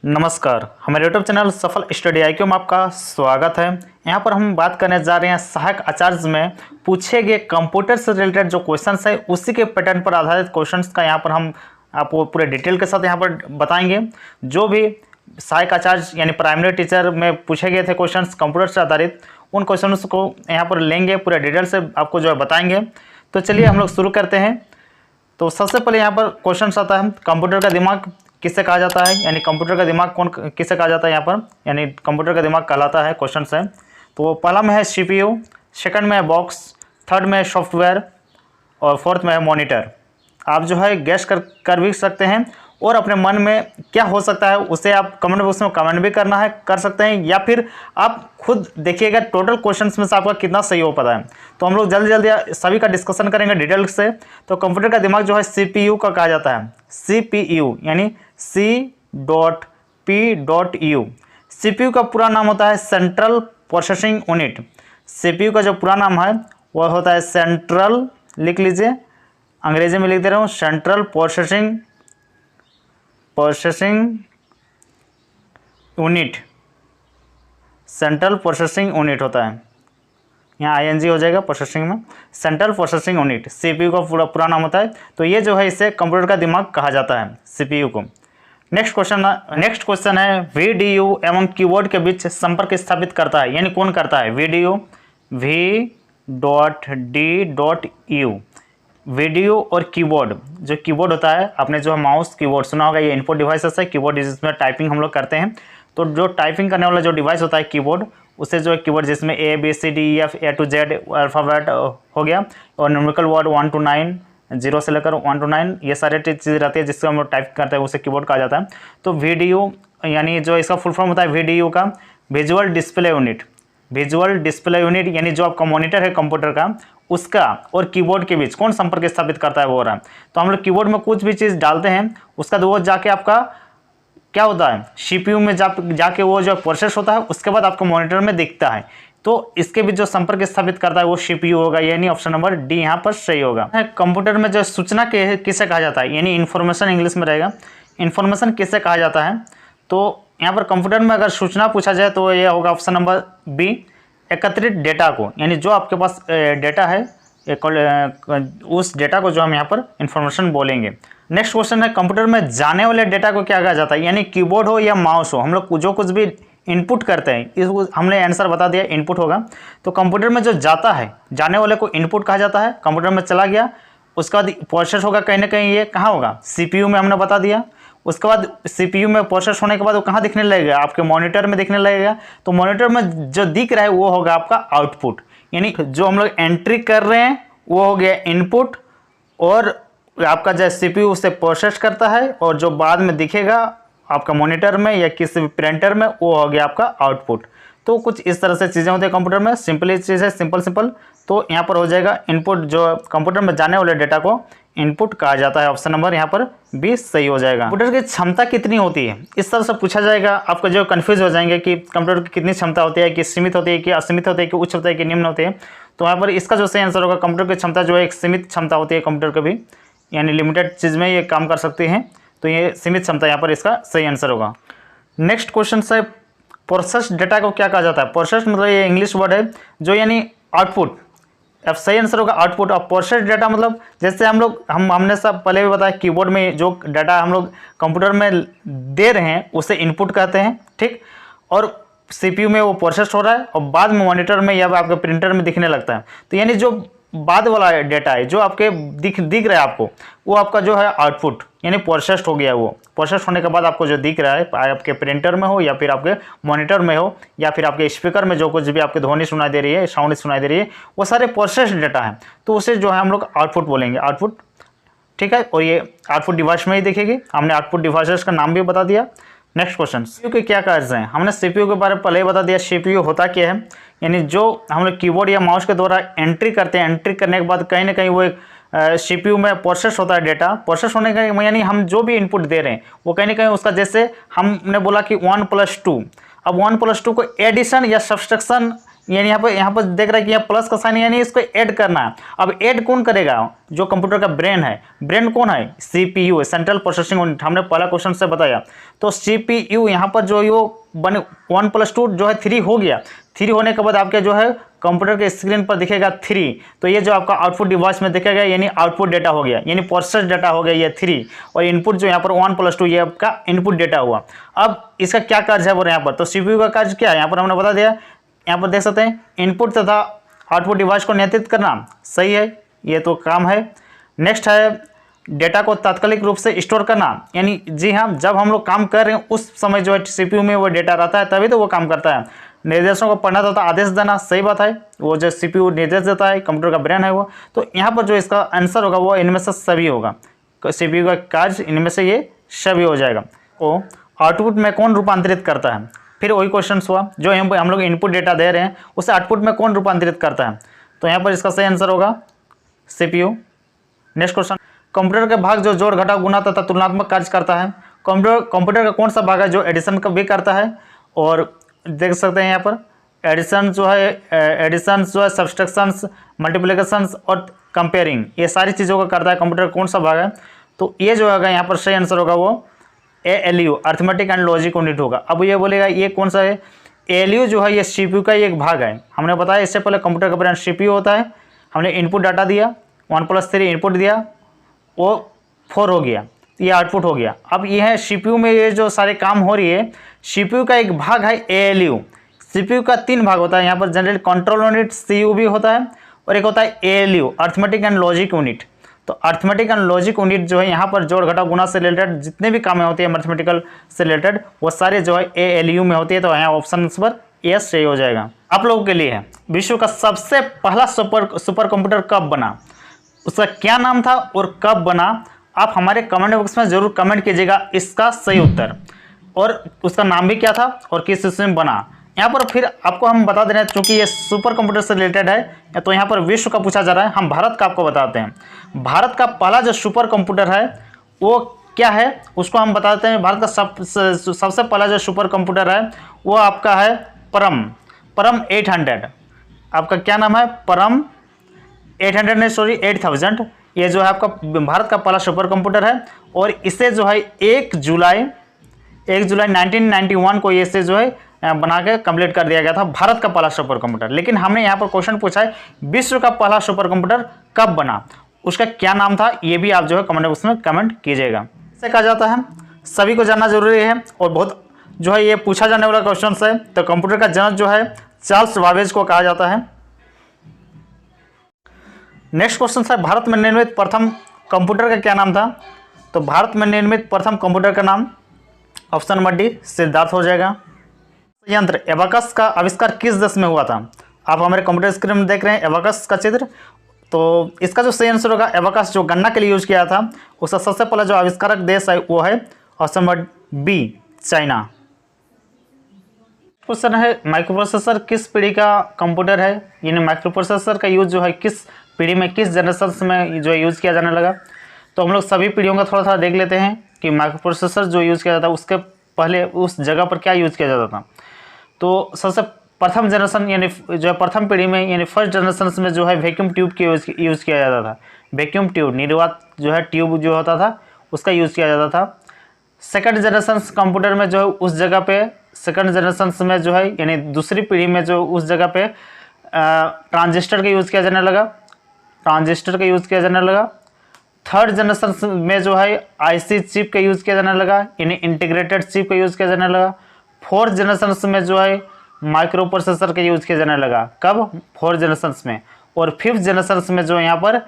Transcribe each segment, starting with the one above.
नमस्कार, हमारे YouTube channel सफल स्टडी IQ में आपका स्वागत है। यहाँ पर हम बात करने जा रहे हैं सहायक आचार्य में पूछे गए कंप्यूटर से रिलेटेड जो क्वेश्चंस है उसी के पैटर्न पर आधारित क्वेश्चंस का यहाँ पर हम आपको पूरे डिटेल के साथ यहाँ पर बताएंगे। जो भी सहायक आचार्य यानी प्राइमरी टीचर में पूछे गए थे क्वेश्चंस कंप्यूटर से आधारित, उन क्वेश्चंस को यहाँ पर लेंगे, पूरे डिटेल से आपको जो है बताएंगे। तो चलिए हम लोग शुरू करते हैं। तो सबसे पहले यहाँ पर क्वेश्चन आता है, कंप्यूटर का दिमाग किससे कहा जाता है, यानी कंप्यूटर का दिमाग कौन किससे कहा जाता है यहाँ पर, यानी कंप्यूटर का दिमाग कहलाता है क्वेश्चन है। तो पहला में है CPU, सेकंड में है बॉक्स, थर्ड में है सॉफ्टवेयर और फोर्थ में है मॉनिटर। आप जो है गैस कर भी सकते हैं और अपने मन में क्या हो सकता है उसे आप कमेंट बॉक्स में कमेंट भी कर सकते हैं, या फिर आप खुद देखिएगा टोटल क्वेश्चंस में से आपका कितना सही हो पाता है। तो हम लोग जल्दी जल्दी सभी का डिस्कशन करेंगे डिटेल से। तो कंप्यूटर का दिमाग जो है CPU का कहा जाता है, CPU यानी C.P.U। CPU का पूरा नाम होता है सेंट्रल प्रोसेसिंग यूनिट। CPU का जो पूरा नाम है वह होता है सेंट्रल, लिख लीजिए, अंग्रेजी में लिख दे रहा हूँ, central processing unit. Central processing unit होता है, यहाँ ING हो जाएगा प्रोसेसिंग में, सेंट्रल प्रोसेसिंग यूनिट CPU का पूरा नाम होता है। तो ये जो है इसे कंप्यूटर का दिमाग कहा जाता है, CPU को। नेक्स्ट क्वेश्चन है, VDU एवं कीबोर्ड के बीच संपर्क स्थापित करता है, यानी कौन करता है? VDU, V.D.U। वीडियो और कीबोर्ड, जो कीबोर्ड होता है, आपने जो माउस कीबोर्ड सुना होगा, ये इनपुट डिवाइस है। कीबोर्ड जिसमें टाइपिंग हम लोग करते हैं, तो जो टाइपिंग करने वाला जो डिवाइस होता है कीबोर्ड, उसे जो है कीबोर्ड जिसमें ABCDEF A to Z alphabet हो गया और न्यूमेरिकल वर्ड 1 to 9, 0 से लेकर 1 to 9, ये सारे चीज़ रहती है जिससे हम लोग टाइप करते हैं, उसे कीबोर्ड कहा जाता है। तो VDU यानी जो इसका फुल फॉर्म होता है VDU का visual display unit. Visual display unit यानी जो आपका मॉनिटर है कंप्यूटर का, उसका और कीबोर्ड के बीच कौन संपर्क स्थापित करता है, वो हो रहा है। तो हम लोग कीबोर्ड में कुछ भी चीज़ डालते हैं, उसका वो जाके आपका क्या होता है, CPU में जाके वो जो प्रोसेस होता है, उसके बाद आपको मॉनिटर में दिखता है। तो इसके बीच जो संपर्क स्थापित करता है वो CPU होगा, यानी ऑप्शन नंबर D यहाँ पर सही होगा। कंप्यूटर में जो सूचना किसे कहा जाता है, यानी इन्फॉर्मेशन इंग्लिश में रहेगा, इन्फॉर्मेशन किसे कहा जाता है? तो यहाँ पर कंप्यूटर में अगर सूचना पूछा जाए तो ये होगा ऑप्शन नंबर B, एकत्रित डेटा को, यानी जो आपके पास डेटा है उस डेटा को जो हम यहाँ पर इंफॉर्मेशन बोलेंगे। नेक्स्ट क्वेश्चन है, कंप्यूटर में जाने वाले डेटा को क्या कहा जाता है, यानी कीबोर्ड हो या माउस हो, हम लोग जो कुछ भी इनपुट करते हैं, इसको हमने आंसर बता दिया, इनपुट होगा। तो कंप्यूटर में जो जाता है, जाने वाले को इनपुट कहा जाता है। कंप्यूटर में चला गया, उसके बाद प्रोसेस होगा कहीं ना कहीं, ये कहाँ होगा, CPU में हमने बता दिया। उसके बाद CPU में प्रोसेस होने के बाद वो कहाँ दिखने लगेगा, आपके मॉनिटर में दिखने लगेगा। तो मॉनिटर में जो दिख रहा है वो होगा आपका आउटपुट, यानी जो हम लोग एंट्री कर रहे हैं वो हो गया इनपुट, और आपका जो CPU उसे प्रोसेस करता है, और जो बाद में दिखेगा आपका मॉनिटर में या किसी भी प्रिंटर में वो हो गया आपका आउटपुट। तो कुछ इस तरह से चीज़ें होती है कंप्यूटर में, सिंपल चीज़ है, सिंपल। तो यहाँ पर हो जाएगा इनपुट, जो कंप्यूटर में जाने वाले डेटा को इनपुट कहा जाता है। ऑप्शन नंबर यहाँ पर 20 सही हो जाएगा। कंप्यूटर की क्षमता कितनी होती है, इस तरह से पूछा जाएगा, आपको जो कंफ्यूज हो जाएंगे कि कंप्यूटर की कितनी क्षमता होती है, कि सीमित होती है, कि असीमित होती है, कि उच्च होती है, कि निम्न होती है। तो यहाँ पर इसका जो सही आंसर होगा, कंप्यूटर की क्षमता जो है एक सीमित क्षमता होती है कंप्यूटर की भी, यानी लिमिटेड चीज़ में ये काम कर सकते हैं। तो ये सीमित क्षमता यहाँ पर इसका सही आंसर होगा। नेक्स्ट क्वेश्चन है, प्रोसेस डेटा को क्या कहा जाता है? प्रोसेस मतलब ये इंग्लिश वर्ड है जो यानी आउटपुट, अब सही आंसर होगा आउटपुट। और प्रोसेस डेटा मतलब जैसे हमने सब पहले भी बताया, कीबोर्ड में जो डाटा हम लोग कंप्यूटर में दे रहे हैं उसे इनपुट कहते हैं, ठीक। और CPU में वो प्रोसेस हो रहा है और बाद में मॉनिटर में या आपके प्रिंटर में दिखने लगता है। तो यानी जो बाद वाला डेटा है जो आपके दिख रहा है आपको, वो आपका जो है आउटपुट, यानी प्रोसेस्ड हो गया। वो प्रोसेस होने के बाद आपको जो दिख रहा है, आपके प्रिंटर में हो या फिर आपके मॉनिटर में हो या फिर आपके स्पीकर में जो कुछ भी आपकी ध्वनि सुनाई दे रही है, साउंड सुनाई दे रही है, वो सारे प्रोसेस्ड डेटा है। तो उसे जो है हम लोग आउटपुट बोलेंगे, आउटपुट, ठीक है। और ये आउटपुट डिवाइस में ही दिखेगी, हमने आउटपुट डिवाइसेस का नाम भी बता दिया। नेक्स्ट क्वेश्चन, CPU के क्या कार्य हैं? हमने CPU के बारे में पहले ही बता दिया। CPU होता क्या है, यानी जो हम लोग कीबोर्ड या माउस के द्वारा एंट्री करते हैं, एंट्री करने के बाद कहीं ना कहीं वो एक CPU में प्रोसेस होता है डेटा। प्रोसेस होने का यानी हम जो भी इनपुट दे रहे हैं वो कहीं ना कहीं उसका, जैसे हमने बोला कि 1+2, अब 1+2 को एडिशन या सब्सट्रैक्शन यानी यहाँ पर देख रहा है कि यहाँ प्लस का साइन यानी इसको ऐड करना है। अब ऐड कौन करेगा? जो कंप्यूटर का ब्रेन है। ब्रेन कौन है? CPU, सेंट्रल प्रोसेसिंग यूनिट, हमने पहला क्वेश्चन से बताया। तो CPU यहाँ पर जो यो 1 + 2 जो है 3 हो गया। 3 होने के बाद आपके जो है कंप्यूटर के स्क्रीन पर दिखेगा 3, तो ये जो आपका आउटपुट डिवाइस में दिखेगा यानी आउटपुट डेटा हो गया, यानी प्रोसेस डेटा हो गया ये 3, और इनपुट जो यहाँ पर 1 + 2 ये आपका इनपुट डेटा हुआ। अब इसका क्या कार्य है बोले यहाँ पर? तो CPU का कार्य क्या है यहाँ पर हमने बता दिया। यहाँ पर देख सकते हैं इनपुट तथा आउटपुट डिवाइस को नियंत्रित करना, सही है, ये तो काम है। नेक्स्ट है डेटा को तात्कालिक रूप से स्टोर करना, यानी जी हाँ, जब हम लोग काम कर रहे हैं उस समय जो है CPU में वो डेटा रहता है तभी तो वो काम करता है। निर्देशों को पढ़ना तथा आदेश देना, सही बात है, वो जो CPU निर्देश देता है, कंप्यूटर का ब्रेन है वो। तो यहाँ पर जो इसका आंसर होगा वो इनमें से सभी होगा। CPU का कार्य इनमें से ये सभी हो जाएगा। वो आउटपुट में कौन रूपांतरित करता है? फिर वही क्वेश्चन हुआ, जो हम लोग इनपुट डेटा दे रहे हैं उसे आउटपुट में कौन रूपांतरित करता है? तो यहाँ पर इसका सही आंसर होगा CPU। नेक्स्ट क्वेश्चन, कंप्यूटर के भाग जो जोड़, घटाव, गुणा तथा तुलनात्मक कार्य करता है। कंप्यूटर का कौन सा भाग है जो एडिशन का भी करता है? और देख सकते हैं यहाँ पर एडिशन जो है सब्सट्रैक्शंस, मल्टीप्लिकेशंस और कंपेयरिंग, ये सारी चीज़ों का करता है। कंप्यूटर कौन सा भाग है? तो ये जो होगा यहाँ पर सही आंसर होगा वो ALU, arithmetic and logic unit होगा। अब ये बोलेगा ये कौन सा है? ALU जो है ये CPU का एक भाग है। हमने बताया इससे पहले कंप्यूटर का ब्रेन CPU होता है। हमने इनपुट डाटा दिया, 1 + 3 इनपुट दिया, वो 4 हो गया, ये आउटपुट हो गया। अब ये है CPU में ये जो सारे काम हो रही है, CPU का एक भाग है ALU। CPU का 3 भाग होता है यहाँ पर, जनरल कंट्रोल यूनिट CU भी होता है, और एक होता है ALU, arithmetic and logic unit. तो अर्थमेटिक एंड लॉजिक यूनिट जो है यहाँ पर जोड़, घटाव, गुणा से रिलेटेड जितने भी काम होते हैं मैथमेटिकल से रिलेटेड, वो सारे जो है ALU में होती है। तो यहाँ ऑप्शन पर यस सही हो जाएगा। आप लोगों के लिए है, विश्व का सबसे पहला सुपर कंप्यूटर कब बना? उसका क्या नाम था और कब बना? आप हमारे कमेंट बॉक्स में जरूर कमेंट कीजिएगा इसका सही उत्तर, और उसका नाम भी क्या था और किस ईस्वी में बना। यहाँ पर फिर आपको हम बता दे रहे हैं, चूंकि ये सुपर कंप्यूटर से रिलेटेड है तो यहाँ पर विश्व का पूछा जा रहा है, हम भारत का आपको बताते हैं। भारत का पहला जो सुपर कंप्यूटर है वो क्या है उसको हम बताते हैं। भारत का सबसे पहला जो सुपर कंप्यूटर है वो आपका है परम 800। आपका क्या नाम है? परम 800 नहीं, सॉरी 8000। ये जो है आपका भारत का पहला सुपर कंप्यूटर है, और इसे जो है 1 जुलाई 1991 को इसे जो है बना के कंप्लीट कर दिया गया था, भारत का पहला सुपर कंप्यूटर। लेकिन हमने यहाँ पर क्वेश्चन पूछा है विश्व का पहला सुपर कंप्यूटर कब बना, उसका क्या नाम था, ये भी आप जो है कमेंट बॉक्स में कमेंट कीजिएगा। इसे कहा जाता है, सभी को जानना जरूरी है, और बहुत जो है ये पूछा जाने वाला क्वेश्चन है। तो कंप्यूटर का जनक जो है चार्ल्स बाबेज को कहा जाता है। नेक्स्ट क्वेश्चन है, भारत में निर्मित प्रथम कंप्यूटर का क्या नाम था? तो भारत में निर्मित प्रथम कंप्यूटर का नाम ऑप्शन नंबर डी सिद्धार्थ हो जाएगा। यंत्र एबाकस का आविष्कार किस देश में हुआ था? आप हमारे कंप्यूटर स्क्रीन में देख रहे हैं एबाकस का चित्र। तो इसका जो सही आंसर होगा, एबाकस जो गन्ना के लिए यूज किया था, उसका सबसे पहला जो आविष्कारक देश है वो है option number B China. Question है, माइक्रोप्रोसेसर किस पीढ़ी का कंप्यूटर है? यानी माइक्रोप्रोसेसर का यूज जो है किस पीढ़ी में, किस जनरेशन में जो यूज़ किया जाने लगा? तो हम लोग सभी पीढ़ियों का थोड़ा देख लेते हैं कि माइक्रोप्रोसेसर जो यूज़ किया जाता है उसके पहले उस जगह पर क्या यूज़ किया जाता था। तो सबसे प्रथम जनरेशन यानी जो है प्रथम पीढ़ी में यानी फर्स्ट जनरेशन में जो है वैक्यूम ट्यूब के यूज़ किया जाता था। वैक्यूम ट्यूब, निर्वात जो है ट्यूब जो होता था उसका यूज़ किया जाता था। सेकंड जनरेशन कंप्यूटर में जो है उस जगह पे, सेकंड जनरेशन में जो है यानी दूसरी पीढ़ी में जो उस जगह पे ट्रांजिस्टर का यूज़ किया जाने लगा। थर्ड जनरेशन में जो है IC चिप का यूज़ किया जाने लगा, यानी इंटीग्रेटेड चिप का यूज़ किया जाने लगा। फोर्थ जनरेशन में जो है माइक्रो प्रोसेसर का यूज़ किया जाने लगा। कब? फोर्थ जनरेशन में। और फिफ्थ जनरेशन में जो है यहाँ पर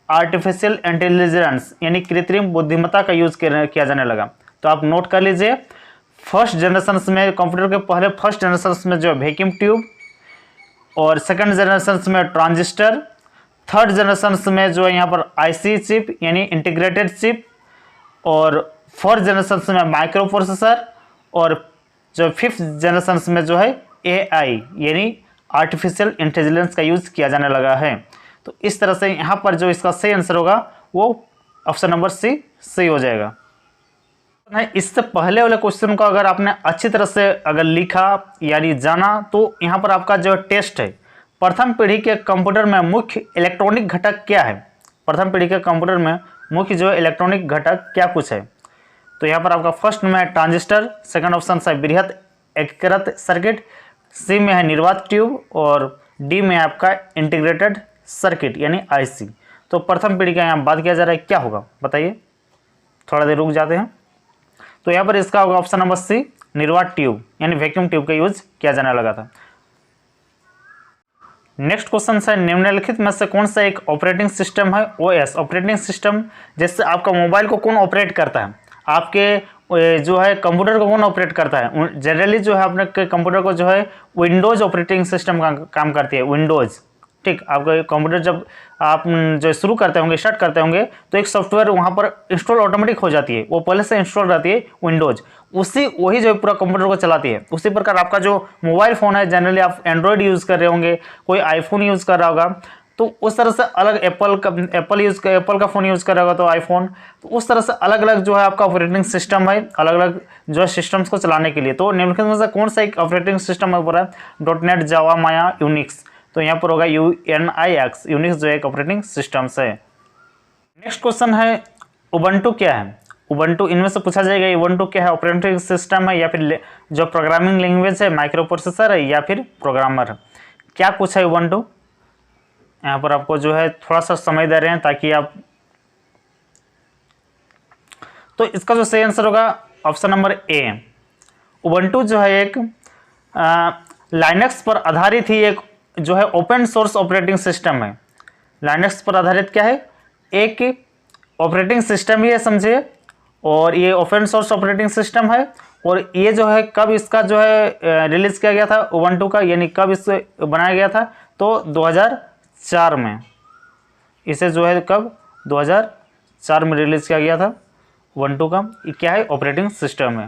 आर्टिफिशियल इंटेलिजेंस यानी कृत्रिम बुद्धिमत्ता का यूज़ किया जाने लगा। तो आप नोट कर लीजिए, फर्स्ट जनरेशन में कंप्यूटर के पहले फर्स्ट जनरेशन में जो है वैक्यूम ट्यूब, और सेकंड जनरेशन में ट्रांजिस्टर, थर्ड जनरेशन में जो है यहाँ पर IC चिप यानी इंटीग्रेटेड चिप, और फोर्थ जनरेशन में माइक्रो प्रोसेसर, और जो फिफ्थ जनरेशन में जो है AI यानी आर्टिफिशियल इंटेलिजेंस का यूज़ किया जाने लगा है। तो इस तरह से यहाँ पर जो इसका सही आंसर होगा वो ऑप्शन नंबर सी सही हो जाएगा। इससे पहले वाले क्वेश्चन को अगर आपने अच्छी तरह से अगर लिखा यानी जाना तो यहाँ पर आपका जो टेस्ट है, प्रथम पीढ़ी के कंप्यूटर में मुख्य इलेक्ट्रॉनिक घटक क्या है। प्रथम पीढ़ी के कंप्यूटर में मुख्य जो इलेक्ट्रॉनिक घटक क्या कुछ है। तो यहाँ पर आपका फर्स्ट में है ट्रांजिस्टर, सेकंड ऑप्शन है बृहत एकीकृत सर्किट, सी में है निर्वात ट्यूब और डी में आपका इंटीग्रेटेड सर्किट यानी आईसी। तो प्रथम पीढ़ी का यहाँ बात किया जा रहा है, क्या होगा बताइए, थोड़ा देर रुक जाते हैं। तो यहाँ पर इसका होगा ऑप्शन नंबर सी, निर्वात ट्यूब यानी वैक्यूम ट्यूब का यूज किया जाने लगा था। नेक्स्ट क्वेश्चन है, निम्नलिखित में से कौन सा एक ऑपरेटिंग सिस्टम है ओएस ऑपरेटिंग सिस्टम, जिससे आपका मोबाइल को कौन ऑपरेट करता है, आपके जो है कंप्यूटर को कौन ऑपरेट करता है। जनरली जो है अपने कंप्यूटर को जो है विंडोज ऑपरेटिंग सिस्टम का काम करती है, विंडोज। ठीक, आपका कंप्यूटर जब आप जो शुरू करते होंगे, स्टार्ट करते होंगे तो एक सॉफ्टवेयर वहाँ पर इंस्टॉल ऑटोमेटिक हो जाती है, वो पहले से इंस्टॉल रहती है विंडोज, वही जो पूरा कंप्यूटर को चलाती है। उसी प्रकार आपका जो मोबाइल फ़ोन है, जनरली आप एंड्रॉयड यूज़ कर रहे होंगे, कोई आईफोन यूज़ कर रहा होगा, तो उस तरह से अलग एप्पल का फ़ोन यूज़ कर रहा होगा तो आईफोन, तो उस तरह से अलग अलग जो है आपका ऑपरेटिंग सिस्टम है, अलग अलग जो है सिस्टम्स को चलाने के लिए। तो निम्नलिखित में से कौन सा एक ऑपरेटिंग सिस्टम है, पूरा डॉटनेट, जावा, माया, यूनिक्स। तो यहाँ पर होगा यूएनआईएक्स, यूनिक्स जो एक ऑपरेटिंग सिस्टम है। नेक्स्ट क्वेश्चन है, उबंटू क्या है। उबंटू, इनमें से पूछा जाएगा उबंटू क्या है, ऑपरेटिंग सिस्टम है या फिर जो प्रोग्रामिंग लैंग्वेज है, माइक्रो प्रोसेसर है या फिर प्रोग्रामर है, क्या कुछ है उबंटू। यहाँ पर आपको जो है थोड़ा सा समय दे रहे हैं ताकि आप, तो इसका जो सही आंसर होगा ऑप्शन नंबर ए। उबंटू जो है एक लाइनक्स पर आधारित ही एक जो है ओपन सोर्स ऑपरेटिंग सिस्टम है। लाइनक्स पर आधारित क्या है, एक ऑपरेटिंग सिस्टम ही है समझिए, और ये ओपन सोर्स ऑपरेटिंग सिस्टम है। और ये जो है कब इसका जो है रिलीज किया गया था उबंटू का, यानी कब इसे बनाया गया था, तो 2004 में। इसे जो है कब 2004 में रिलीज किया गया था उबंटू का। ये क्या है, ऑपरेटिंग सिस्टम है।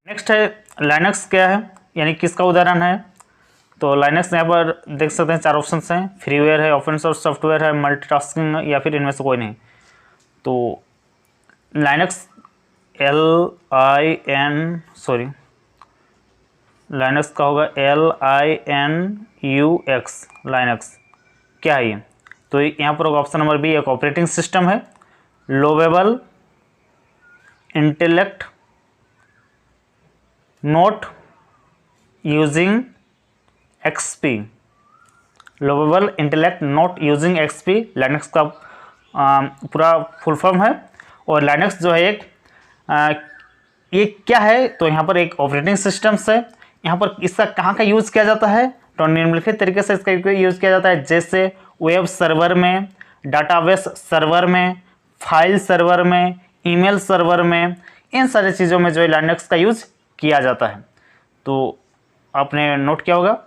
नेक्स्ट है लाइनक्स क्या है, यानी किसका उदाहरण है। तो लाइनक्स यहाँ पर देख सकते हैं 4 ऑप्शंस हैं, फ्रीवेयर है, ओपन सोर्स सॉफ्टवेयर है, मल्टीटास्किंग या फिर इनमें से कोई नहीं। तो लाइनक्स लाइनक्स का होगा LINUX, लाइनक्स क्या है ये। तो यहाँ पर होगा ऑप्शन नंबर बी, एक ऑपरेटिंग सिस्टम है, lovable intellect not using XP, lovable intellect not using XP Linux का पूरा फुल फॉर्म है। और लाइनक्स जो है एक ये क्या है, तो यहाँ पर एक ऑपरेटिंग सिस्टम है। यहाँ पर इसका कहाँ का यूज़ किया जाता है, तो निम्नलिखित तरीके से इसका यूज़ किया जाता है, जैसे वेब सर्वर में, डाटाबेस सर्वर में, फाइल सर्वर में, ईमेल सर्वर में, इन सारी चीज़ों में जो है लाइनक्स का यूज़ किया जाता है। तो आपने नोट किया होगा।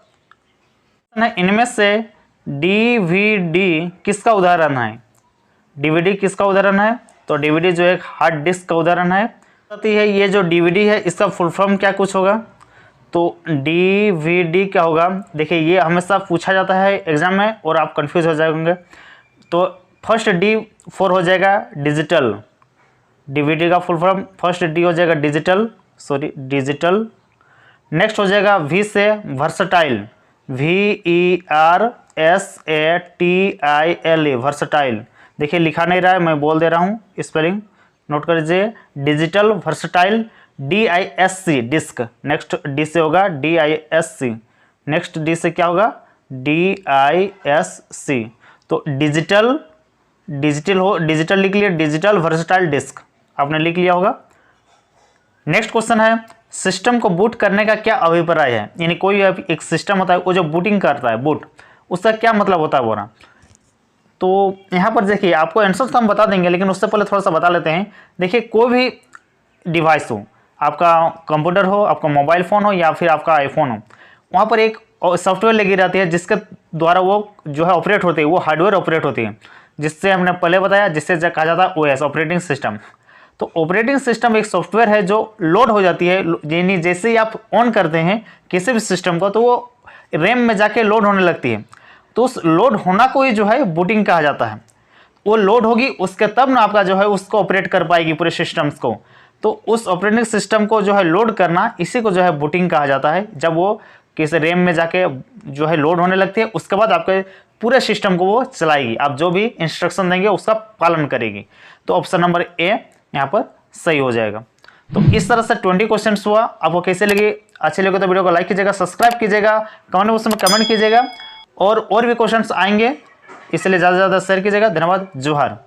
इनमें से DVD किसका उदाहरण है, DVD किसका उदाहरण है, तो DVD जो एक हार्ड डिस्क का उदाहरण है। ये जो DVD है इसका फुल फॉर्म क्या कुछ होगा, तो DVD क्या होगा, देखिए ये हमेशा पूछा जाता है एग्जाम में और आप कंफ्यूज हो जाएंगे। तो फर्स्ट D फॉर हो जाएगा डिजिटल, DVD का फुल फॉर्म फर्स्ट D हो जाएगा डिजिटल। नेक्स्ट हो जाएगा V से वर्सटाइल, VERSATILE, वर्सटाइल। देखिए लिखा नहीं रहा है, मैं बोल दे रहा हूँ, स्पेलिंग नोट कर लीजिए, digital versatile, DISC disc. Next D से होगा DISC, नेक्स्ट D से क्या होगा DISC। तो डिजिटल लिख लिया, डिजिटल वर्सटाइल डिस्क आपने लिख लिया होगा। नेक्स्ट क्वेश्चन है, सिस्टम को बूट करने का क्या अभिप्राय है, यानी कोई एक सिस्टम होता है वो जो बूटिंग करता है, बूट, उसका क्या मतलब होता है बोला। तो यहाँ पर देखिए आपको आंसर तो हम बता देंगे, लेकिन उससे पहले थोड़ा सा बता लेते हैं। देखिए कोई भी डिवाइस हो, आपका कंप्यूटर हो, आपका मोबाइल फ़ोन हो या फिर आपका आईफोन हो, वहाँ पर एक सॉफ्टवेयर लगी रहती है जिसके द्वारा वो जो है ऑपरेट होती है, वो हार्डवेयर ऑपरेट होती है, जिससे हमने पहले बताया, जिससे कहा जाता है OS ऑपरेटिंग सिस्टम। तो ऑपरेटिंग सिस्टम एक सॉफ्टवेयर है जो लोड हो जाती है, यानी जैसे ही आप ऑन करते हैं किसी भी सिस्टम को तो वो रैम में जाके लोड होने लगती है। तो उस लोड होना को ही जो है बूटिंग कहा जाता है। वो लोड होगी उसके तब ना आपका जो है उसको ऑपरेट कर पाएगी पूरे सिस्टम्स को। तो उस ऑपरेटिंग सिस्टम को जो है लोड करना, इसी को जो है बूटिंग कहा जाता है। जब वो किसी रैम में जाके जो है लोड होने लगती है, उसके बाद आपके पूरे सिस्टम को वो चलाएगी, आप जो भी इंस्ट्रक्शन देंगे उसका पालन करेगी। तो ऑप्शन नंबर ए यहाँ पर सही हो जाएगा। तो इस तरह से 20 क्वेश्चन हुआ। आपको कैसे लगे? अच्छे लगे तो वीडियो को लाइक कीजिएगा, सब्सक्राइब कीजिएगा, कमेंट बॉक्स में कमेंट कीजिएगा, और भी क्वेश्चंस आएंगे, इसलिए ज़्यादा से ज़्यादा शेयर कीजिएगा। धन्यवाद, जोहार।